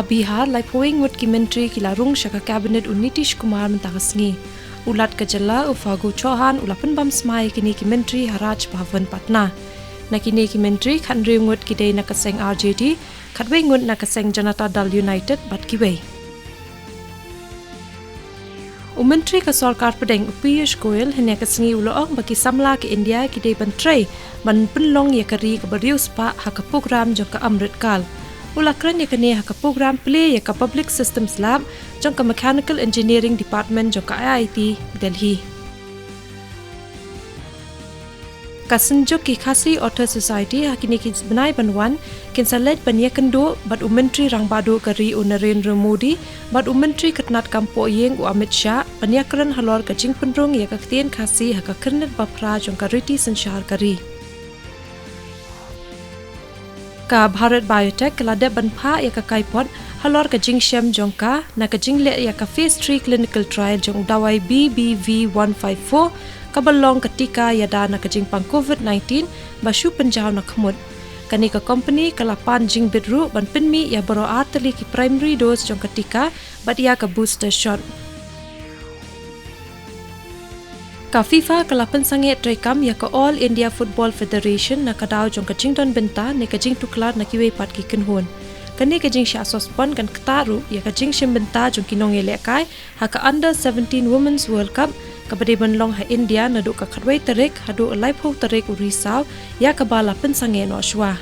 Bihar lai poing ngut ki menteri ki larung syaka kabinet Nitish Kumar mentagasngi. Ulat kejala Fagu Chauhan ulapan bam smai kini ki menteri Raj Bhavan Patna. Nakini ki menteri khan ngut ki dei nakaseng RJD, khatwei ngut nakaseng Janata Dal United bat ki wei. Menteri ka sarkar pedeng Piyush Goyal hanya kasngi uloong bagi samla ke India ki dei bantrai ban penlong ya kari ke berius pa ha ka program jong ka Amrit Kal. Ulakran ya kani ha ka program play ya ka Public Systems Lab jong ka Mechanical Engineering Department jong ka IIT Delhi. Kasenjuk ki Khasi Author Society hakini ki benai banwan kin salet bania kendo bat menteri rangbado kari Narendra Modi bat menteri ketnat kampo yeng Amit Shah bania kran halor ka jing penrung ya ka ktien khasi ha ka kernet bapra jong ka riti sanchar kari. Ka Bharat Biotech kelada banpha ya ka kaipot halor ka jing shem jong ka na ka jing le ya ka phase 3 clinical trial jong dawai BBV154 kabalong ketika yada na ka jing pang COVID-19 basu penjau na khamut. Kani ka company kalapan jing bidru ban pinmi ya baro arteli ki primary dose jong ketika bat ya ka booster shot. Ka FIFA kalapan sange trekam ya ka All India Football Federation na kadaw jong ka jingdon benta ne ka jing tuklar na kiwe pat ki kenhon. Kani ka jing syasos pon kan ketaru ya ka jing shim benta jong kinong elekai ha ka Under 17 Women's World Cup kabade banlong ha India na do ka khatwei tarik hadu alai phau tarik urisau ya ka bala pen sange no shwa.